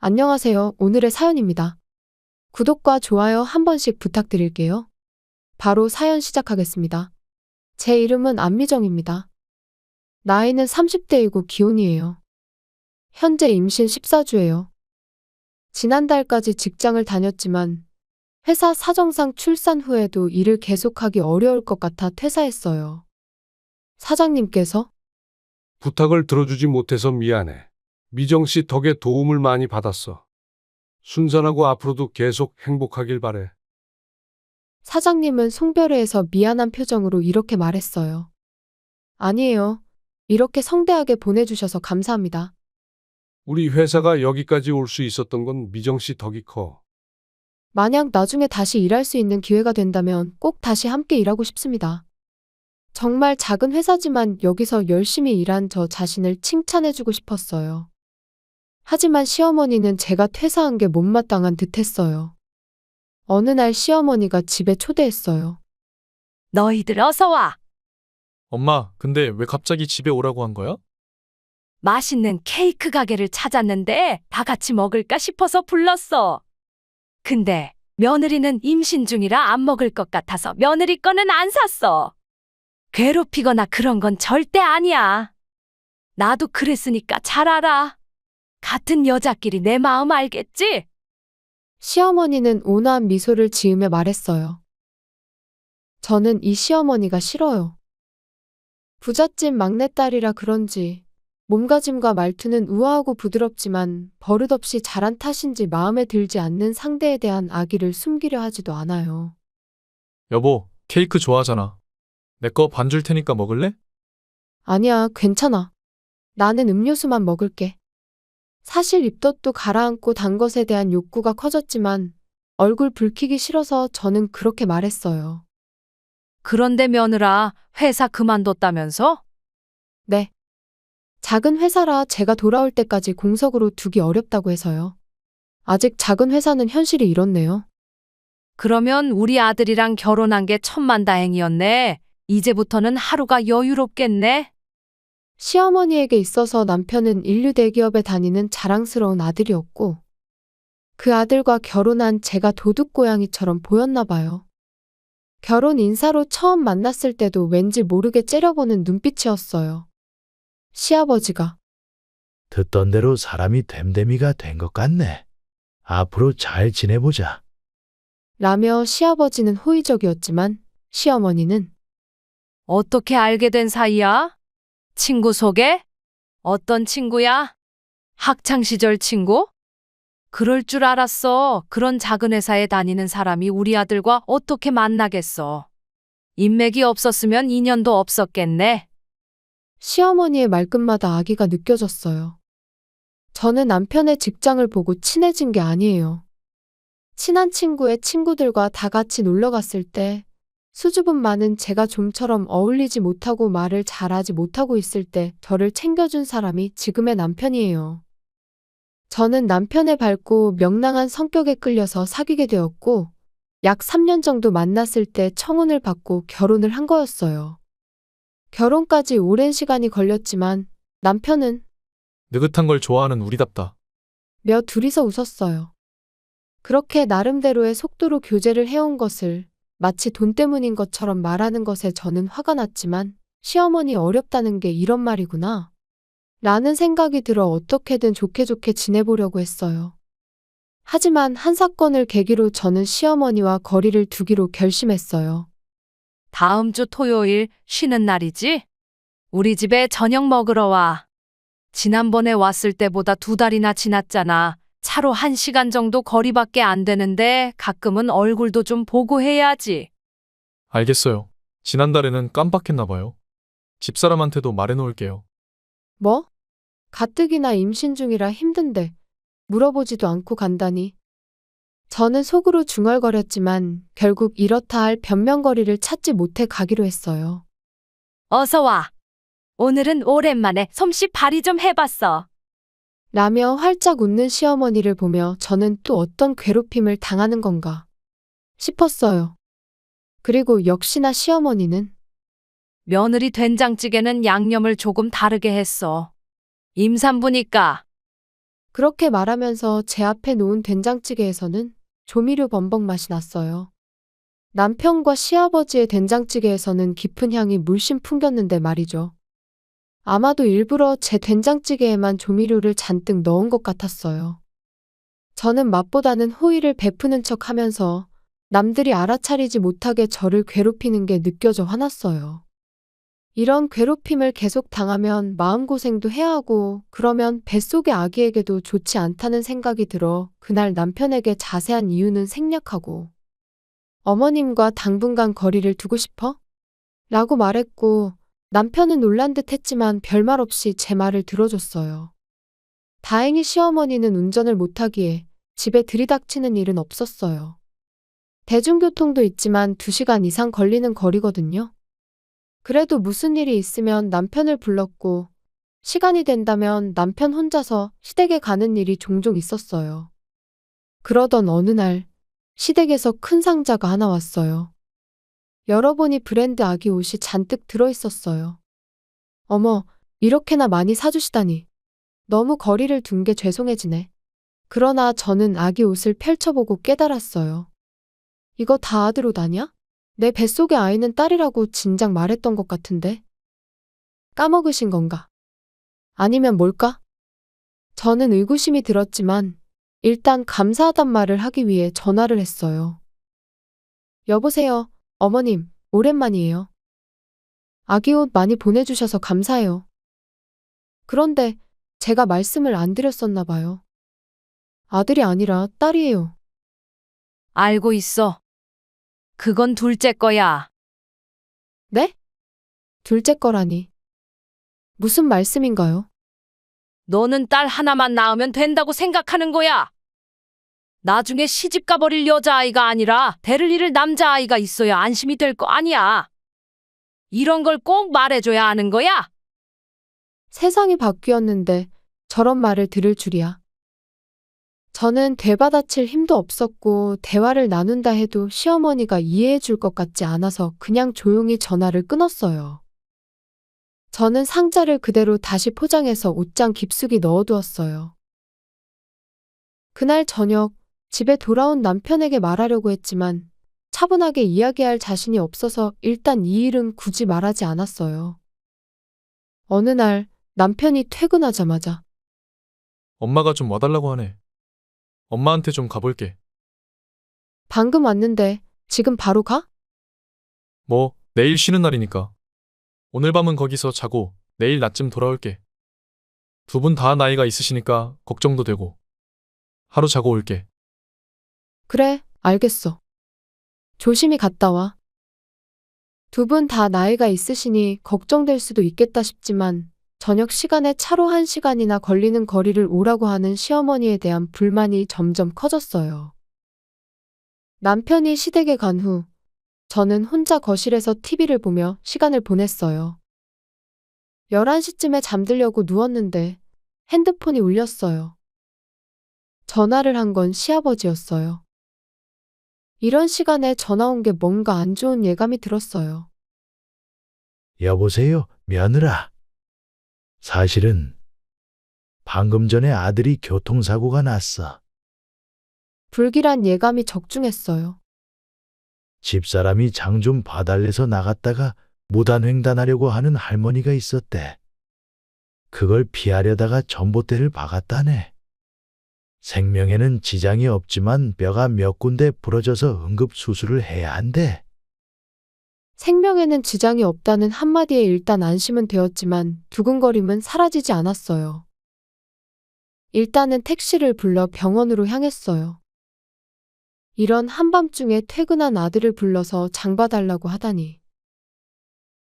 안녕하세요. 오늘의 사연입니다. 구독과 좋아요 한 번씩 부탁드릴게요. 바로 사연 시작하겠습니다. 제 이름은 안미정입니다. 나이는 30대이고 기혼이에요. 현재 임신 14주예요. 지난달까지 직장을 다녔지만 회사 사정상 출산 후에도 일을 계속하기 어려울 것 같아 퇴사했어요. 사장님께서 부탁을 들어주지 못해서 미안해. 미정 씨 덕에 도움을 많이 받았어. 순산하고 앞으로도 계속 행복하길 바래. 사장님은 송별회에서 미안한 표정으로 이렇게 말했어요. 아니에요. 이렇게 성대하게 보내주셔서 감사합니다. 우리 회사가 여기까지 올 수 있었던 건 미정 씨 덕이 커. 만약 나중에 다시 일할 수 있는 기회가 된다면 꼭 다시 함께 일하고 싶습니다. 정말 작은 회사지만 여기서 열심히 일한 저 자신을 칭찬해주고 싶었어요. 하지만 시어머니는 제가 퇴사한 게 못마땅한 듯 했어요. 어느 날 시어머니가 집에 초대했어요. 너희들 어서 와. 엄마, 근데 왜 갑자기 집에 오라고 한 거야? 맛있는 케이크 가게를 찾았는데 다 같이 먹을까 싶어서 불렀어. 근데 며느리는 임신 중이라 안 먹을 것 같아서 며느리 거는 안 샀어. 괴롭히거나 그런 건 절대 아니야. 나도 그랬으니까 잘 알아. 같은 여자끼리 내 마음 알겠지? 시어머니는 온화한 미소를 지으며 말했어요. 저는 이 시어머니가 싫어요. 부잣집 막내딸이라 그런지 몸가짐과 말투는 우아하고 부드럽지만 버릇없이 잘한 탓인지 마음에 들지 않는 상대에 대한 악의를 숨기려 하지도 않아요. 여보, 케이크 좋아하잖아. 내 거 반 줄 테니까 먹을래? 아니야, 괜찮아. 나는 음료수만 먹을게. 사실 입덧도 가라앉고 단 것에 대한 욕구가 커졌지만 얼굴 붉히기 싫어서 저는 그렇게 말했어요. 그런데 며느라 회사 그만뒀다면서? 네. 작은 회사라 제가 돌아올 때까지 공석으로 두기 어렵다고 해서요. 아직 작은 회사는 현실이 이렇네요. 그러면 우리 아들이랑 결혼한 게 천만다행이었네. 이제부터는 하루가 여유롭겠네. 시어머니에게 있어서 남편은 인류 대기업에 다니는 자랑스러운 아들이었고 그 아들과 결혼한 제가 도둑고양이처럼 보였나 봐요. 결혼 인사로 처음 만났을 때도 왠지 모르게 째려보는 눈빛이었어요. 시아버지가 듣던 대로 사람이 됨됨이가 된 것 같네. 앞으로 잘 지내보자. 라며 시아버지는 호의적이었지만 시어머니는 어떻게 알게 된 사이야? 친구 소개? 어떤 친구야? 학창시절 친구? 그럴 줄 알았어. 그런 작은 회사에 다니는 사람이 우리 아들과 어떻게 만나겠어. 인맥이 없었으면 인연도 없었겠네. 시어머니의 말끝마다 악의가 느껴졌어요. 저는 남편의 직장을 보고 친해진 게 아니에요. 친한 친구의 친구들과 다 같이 놀러 갔을 때 수줍음 많은 제가 좀처럼 어울리지 못하고 말을 잘하지 못하고 있을 때 저를 챙겨준 사람이 지금의 남편이에요. 저는 남편의 밝고 명랑한 성격에 끌려서 사귀게 되었고 약 3년 정도 만났을 때 청혼을 받고 결혼을 한 거였어요. 결혼까지 오랜 시간이 걸렸지만 남편은 느긋한 걸 좋아하는 우리답다. 며 둘이서 웃었어요. 그렇게 나름대로의 속도로 교제를 해온 것을 마치 돈 때문인 것처럼 말하는 것에 저는 화가 났지만 시어머니 어렵다는 게 이런 말이구나 라는 생각이 들어 어떻게든 좋게 지내보려고 했어요. 하지만 한 사건을 계기로 저는 시어머니와 거리를 두기로 결심했어요. 다음 주 토요일 쉬는 날이지? 우리 집에 저녁 먹으러 와. 지난번에 왔을 때보다 2달이나 지났잖아. 차로 1시간 정도 거리밖에 안 되는데 가끔은 얼굴도 좀 보고 해야지. 알겠어요. 지난달에는 깜빡했나 봐요. 집사람한테도 말해놓을게요. 뭐? 가뜩이나 임신 중이라 힘든데 물어보지도 않고 간다니. 저는 속으로 중얼거렸지만 결국 이렇다 할 변명거리를 찾지 못해 가기로 했어요. 어서 와. 오늘은 오랜만에 솜씨 발휘 좀 해봤어. 라며 활짝 웃는 시어머니를 보며 저는 또 어떤 괴롭힘을 당하는 건가 싶었어요. 그리고 역시나 시어머니는 며느리 된장찌개는 양념을 조금 다르게 했어. 임산부니까. 그렇게 말하면서 제 앞에 놓은 된장찌개에서는 조미료 범벅 맛이 났어요. 남편과 시아버지의 된장찌개에서는 깊은 향이 물씬 풍겼는데 말이죠. 아마도 일부러 제 된장찌개에만 조미료를 잔뜩 넣은 것 같았어요. 저는 맛보다는 호의를 베푸는 척 하면서 남들이 알아차리지 못하게 저를 괴롭히는 게 느껴져 화났어요. 이런 괴롭힘을 계속 당하면 마음고생도 해야 하고 그러면 뱃속의 아기에게도 좋지 않다는 생각이 들어 그날 남편에게 자세한 이유는 생략하고 어머님과 당분간 거리를 두고 싶어? 라고 말했고 남편은 놀란 듯 했지만 별말 없이 제 말을 들어줬어요. 다행히 시어머니는 운전을 못하기에 집에 들이닥치는 일은 없었어요. 대중교통도 있지만 2시간 이상 걸리는 거리거든요. 그래도 무슨 일이 있으면 남편을 불렀고 시간이 된다면 남편 혼자서 시댁에 가는 일이 종종 있었어요. 그러던 어느 날 시댁에서 큰 상자가 하나 왔어요. 열어보니 브랜드 아기 옷이 잔뜩 들어있었어요. 어머, 이렇게나 많이 사주시다니. 너무 거리를 둔 게 죄송해지네. 그러나 저는 아기 옷을 펼쳐보고 깨달았어요. 이거 다 아들 옷 아냐? 내 뱃속의 아이는 딸이라고 진작 말했던 것 같은데. 까먹으신 건가? 아니면 뭘까? 저는 의구심이 들었지만 일단 감사하단 말을 하기 위해 전화를 했어요. 여보세요, 어머님, 오랜만이에요. 아기 옷 많이 보내주셔서 감사해요. 그런데 제가 말씀을 안 드렸었나 봐요. 아들이 아니라 딸이에요. 알고 있어. 그건 둘째 거야. 네? 둘째 거라니. 무슨 말씀인가요? 너는 딸 하나만 낳으면 된다고 생각하는 거야. 나중에 시집 가버릴 여자아이가 아니라 데릴 이를 남자아이가 있어야 안심이 될 거 아니야. 이런 걸 꼭 말해줘야 하는 거야. 세상이 바뀌었는데 저런 말을 들을 줄이야. 저는 되받아칠 힘도 없었고 대화를 나눈다 해도 시어머니가 이해해 줄 것 같지 않아서 그냥 조용히 전화를 끊었어요. 저는 상자를 그대로 다시 포장해서 옷장 깊숙이 넣어두었어요. 그날 저녁 집에 돌아온 남편에게 말하려고 했지만 차분하게 이야기할 자신이 없어서 일단 이 일은 굳이 말하지 않았어요. 어느 날 남편이 퇴근하자마자 엄마가 좀 와달라고 하네. 엄마한테 좀 가볼게. 방금 왔는데 지금 바로 가? 뭐, 내일 쉬는 날이니까. 오늘 밤은 거기서 자고 내일 낮쯤 돌아올게. 두 분 다 나이가 있으시니까 걱정도 되고. 하루 자고 올게. 그래, 알겠어. 조심히 갔다 와. 두 분 다 나이가 있으시니 걱정될 수도 있겠다 싶지만 저녁 시간에 차로 1시간이나 걸리는 거리를 오라고 하는 시어머니에 대한 불만이 점점 커졌어요. 남편이 시댁에 간 후 저는 혼자 거실에서 TV를 보며 시간을 보냈어요. 11시쯤에 잠들려고 누웠는데 핸드폰이 울렸어요. 전화를 한 건 시아버지였어요. 이런 시간에 전화 온 게 뭔가 안 좋은 예감이 들었어요. 여보세요, 며느라. 사실은 방금 전에 아들이 교통사고가 났어. 불길한 예감이 적중했어요. 집사람이 장 좀 봐달래서 나갔다가 무단횡단하려고 하는 할머니가 있었대. 그걸 피하려다가 전봇대를 박았다네. 생명에는 지장이 없지만 뼈가 몇 군데 부러져서 응급수술을 해야 한대. 생명에는 지장이 없다는 한마디에 일단 안심은 되었지만 두근거림은 사라지지 않았어요. 일단은 택시를 불러 병원으로 향했어요. 이런 한밤중에 퇴근한 아들을 불러서 장 봐달라고 하다니.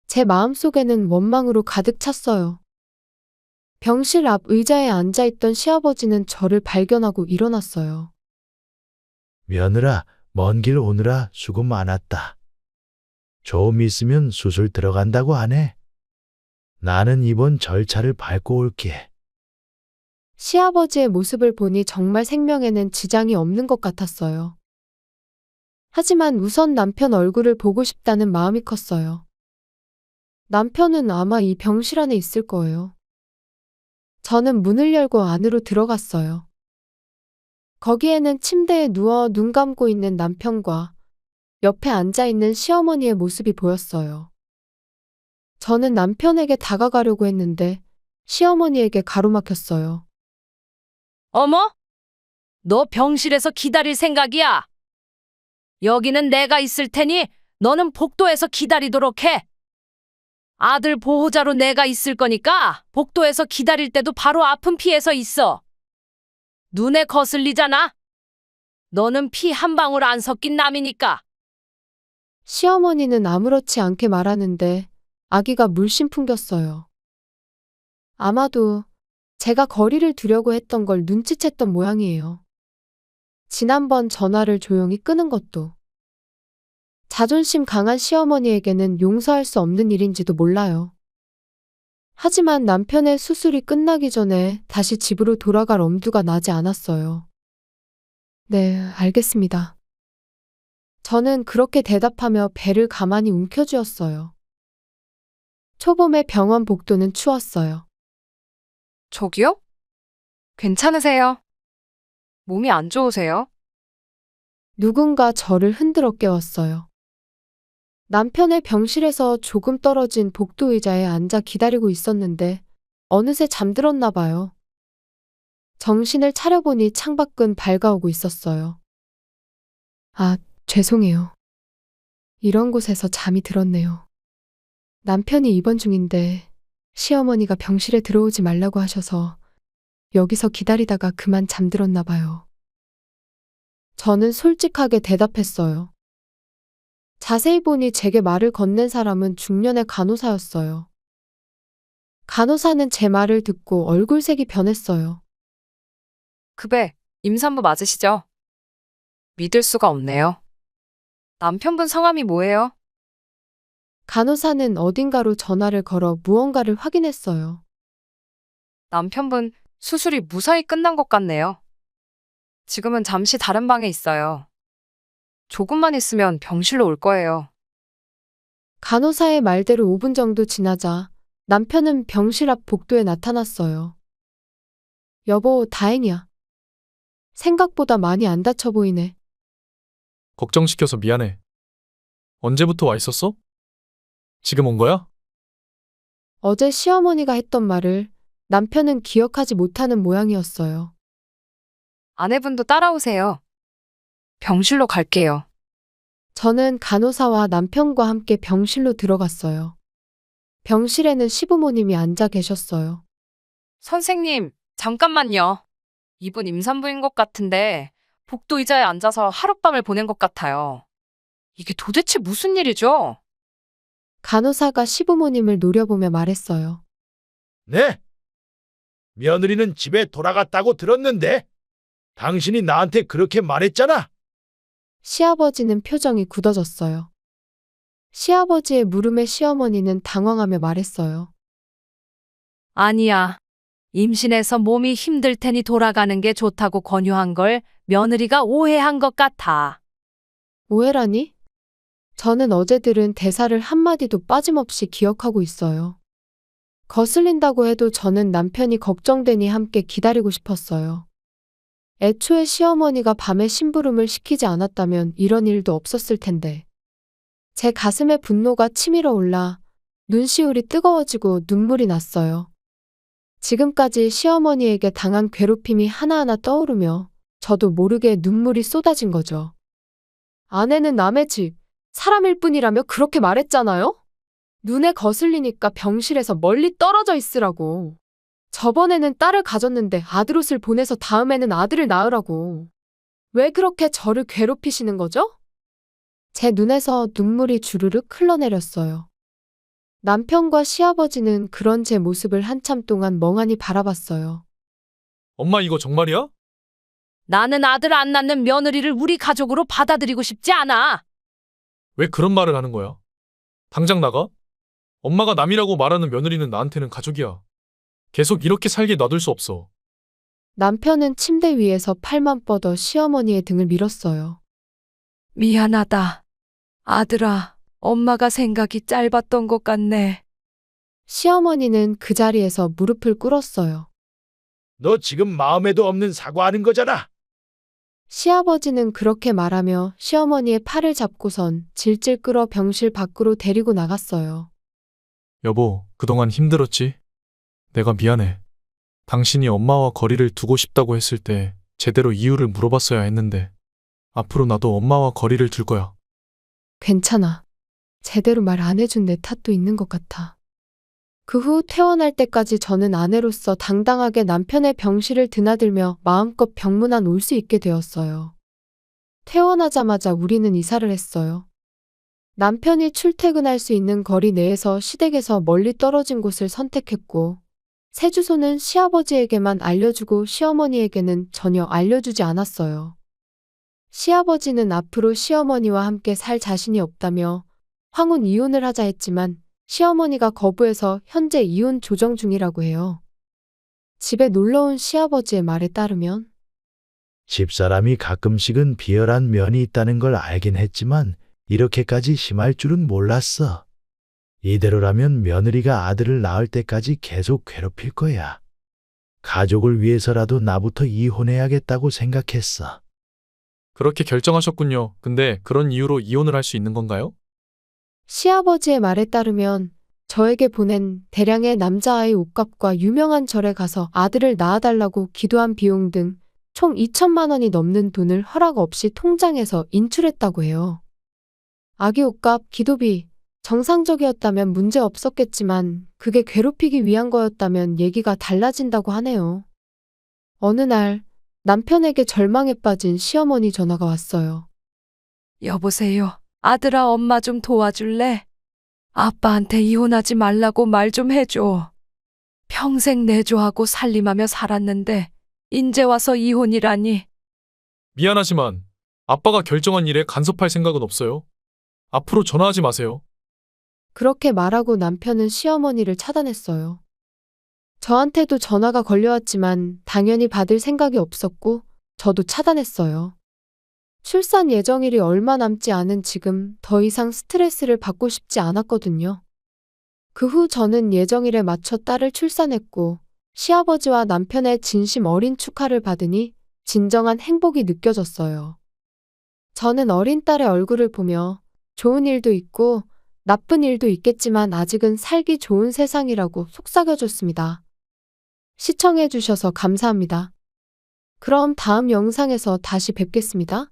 제 마음속에는 원망으로 가득 찼어요. 병실 앞 의자에 앉아있던 시아버지는 저를 발견하고 일어났어요. 며느라, 먼 길 오느라 수고 많았다. 좀 있으면 수술 들어간다고 하네. 나는 이번 절차를 밟고 올게. 시아버지의 모습을 보니 정말 생명에는 지장이 없는 것 같았어요. 하지만 우선 남편 얼굴을 보고 싶다는 마음이 컸어요. 남편은 아마 이 병실 안에 있을 거예요. 저는 문을 열고 안으로 들어갔어요. 거기에는 침대에 누워 눈 감고 있는 남편과 옆에 앉아 있는 시어머니의 모습이 보였어요. 저는 남편에게 다가가려고 했는데 시어머니에게 가로막혔어요. 어머? 너 병실에서 기다릴 생각이야? 여기는 내가 있을 테니 너는 복도에서 기다리도록 해. 아들 보호자로 내가 있을 거니까 복도에서 기다릴 때도 바로 아픈 피해서 있어. 눈에 거슬리잖아? 너는 피 한 방울 안 섞인 남이니까. 시어머니는 아무렇지 않게 말하는데 아기가 물씬 풍겼어요. 아마도 제가 거리를 두려고 했던 걸 눈치챘던 모양이에요. 지난번 전화를 조용히 끄는 것도. 자존심 강한 시어머니에게는 용서할 수 없는 일인지도 몰라요. 하지만 남편의 수술이 끝나기 전에 다시 집으로 돌아갈 엄두가 나지 않았어요. 네, 알겠습니다. 저는 그렇게 대답하며 배를 가만히 움켜쥐었어요. 초봄의 병원 복도는 추웠어요. 저기요? 괜찮으세요? 몸이 안 좋으세요? 누군가 저를 흔들어 깨웠어요. 남편의 병실에서 조금 떨어진 복도 의자에 앉아 기다리고 있었는데 어느새 잠들었나 봐요. 정신을 차려보니 창밖은 밝아오고 있었어요. 아, 죄송해요. 이런 곳에서 잠이 들었네요. 남편이 입원 중인데 시어머니가 병실에 들어오지 말라고 하셔서 여기서 기다리다가 그만 잠들었나 봐요. 저는 솔직하게 대답했어요. 자세히 보니 제게 말을 건넨 사람은 중년의 간호사였어요. 간호사는 제 말을 듣고 얼굴색이 변했어요. 급에 임산부 맞으시죠? 믿을 수가 없네요. 남편분 성함이 뭐예요? 간호사는 어딘가로 전화를 걸어 무언가를 확인했어요. 남편분 수술이 무사히 끝난 것 같네요. 지금은 잠시 다른 방에 있어요. 조금만 있으면 병실로 올 거예요. 간호사의 말대로 5분 정도 지나자 남편은 병실 앞 복도에 나타났어요. 여보, 다행이야. 생각보다 많이 안 다쳐 보이네. 걱정시켜서 미안해. 언제부터 와 있었어? 지금 온 거야? 어제 시어머니가 했던 말을 남편은 기억하지 못하는 모양이었어요. 아내분도 따라오세요. 병실로 갈게요. 저는 간호사와 남편과 함께 병실로 들어갔어요. 병실에는 시부모님이 앉아 계셨어요. 선생님, 잠깐만요. 이분 임산부인 것 같은데 복도 의자에 앉아서 하룻밤을 보낸 것 같아요. 이게 도대체 무슨 일이죠? 간호사가 시부모님을 노려보며 말했어요. 네. 며느리는 집에 돌아갔다고 들었는데 당신이 나한테 그렇게 말했잖아. 시아버지는 표정이 굳어졌어요. 시아버지의 물음에 시어머니는 당황하며 말했어요. 아니야. 임신해서 몸이 힘들 테니 돌아가는 게 좋다고 권유한 걸 며느리가 오해한 것 같아. 오해라니? 저는 어제 들은 대사를 한마디도 빠짐없이 기억하고 있어요. 거슬린다고 해도 저는 남편이 걱정되니 함께 기다리고 싶었어요. 애초에 시어머니가 밤에 심부름을 시키지 않았다면 이런 일도 없었을 텐데. 제 가슴에 분노가 치밀어 올라 눈시울이 뜨거워지고 눈물이 났어요. 지금까지 시어머니에게 당한 괴롭힘이 하나하나 떠오르며 저도 모르게 눈물이 쏟아진 거죠. 아내는 남의 집, 사람일 뿐이라며 그렇게 말했잖아요? 눈에 거슬리니까 병실에서 멀리 떨어져 있으라고. 저번에는 딸을 가졌는데 아들옷을 보내서 다음에는 아들을 낳으라고. 왜 그렇게 저를 괴롭히시는 거죠? 제 눈에서 눈물이 주르륵 흘러내렸어요. 남편과 시아버지는 그런 제 모습을 한참 동안 멍하니 바라봤어요. 엄마 이거 정말이야? 나는 아들 안 낳는 며느리를 우리 가족으로 받아들이고 싶지 않아. 왜 그런 말을 하는 거야? 당장 나가? 엄마가 남이라고 말하는 며느리는 나한테는 가족이야. 계속 이렇게 살게 놔둘 수 없어. 남편은 침대 위에서 팔만 뻗어 시어머니의 등을 밀었어요. 미안하다. 아들아, 엄마가 생각이 짧았던 것 같네. 시어머니는 그 자리에서 무릎을 꿇었어요. 너 지금 마음에도 없는 사과하는 거잖아. 시아버지는 그렇게 말하며 시어머니의 팔을 잡고선 질질 끌어 병실 밖으로 데리고 나갔어요. 여보, 그동안 힘들었지? 내가 미안해. 당신이 엄마와 거리를 두고 싶다고 했을 때 제대로 이유를 물어봤어야 했는데 앞으로 나도 엄마와 거리를 둘 거야. 괜찮아. 제대로 말 안 해준 내 탓도 있는 것 같아. 그 후 퇴원할 때까지 저는 아내로서 당당하게 남편의 병실을 드나들며 마음껏 병문안 올 수 있게 되었어요. 퇴원하자마자 우리는 이사를 했어요. 남편이 출퇴근할 수 있는 거리 내에서 시댁에서 멀리 떨어진 곳을 선택했고, 새 주소는 시아버지에게만 알려주고 시어머니에게는 전혀 알려주지 않았어요. 시아버지는 앞으로 시어머니와 함께 살 자신이 없다며 황혼 이혼을 하자 했지만 시어머니가 거부해서 현재 이혼 조정 중이라고 해요. 집에 놀러온 시아버지의 말에 따르면 집사람이 가끔씩은 비열한 면이 있다는 걸 알긴 했지만 이렇게까지 심할 줄은 몰랐어. 이대로라면 며느리가 아들을 낳을 때까지 계속 괴롭힐 거야. 가족을 위해서라도 나부터 이혼해야겠다고 생각했어. 그렇게 결정하셨군요. 근데 그런 이유로 이혼을 할 수 있는 건가요? 시아버지의 말에 따르면 저에게 보낸 대량의 남자아이 옷값과 유명한 절에 가서 아들을 낳아달라고 기도한 비용 등 총 2천만 원이 넘는 돈을 허락 없이 통장에서 인출했다고 해요. 아기 옷값, 기도비, 정상적이었다면 문제 없었겠지만 그게 괴롭히기 위한 거였다면 얘기가 달라진다고 하네요. 어느 날 남편에게 절망에 빠진 시어머니 전화가 왔어요. 여보세요. 아들아, 엄마 좀 도와줄래? 아빠한테 이혼하지 말라고 말 좀 해줘. 평생 내조하고 살림하며 살았는데 인제 와서 이혼이라니. 미안하지만 아빠가 결정한 일에 간섭할 생각은 없어요. 앞으로 전화하지 마세요. 그렇게 말하고 남편은 시어머니를 차단했어요. 저한테도 전화가 걸려왔지만 당연히 받을 생각이 없었고 저도 차단했어요. 출산 예정일이 얼마 남지 않은 지금 더 이상 스트레스를 받고 싶지 않았거든요. 그 후 저는 예정일에 맞춰 딸을 출산했고 시아버지와 남편의 진심 어린 축하를 받으니 진정한 행복이 느껴졌어요. 저는 어린 딸의 얼굴을 보며 좋은 일도 있고 나쁜 일도 있겠지만 아직은 살기 좋은 세상이라고 속삭여줬습니다. 시청해주셔서 감사합니다. 그럼 다음 영상에서 다시 뵙겠습니다.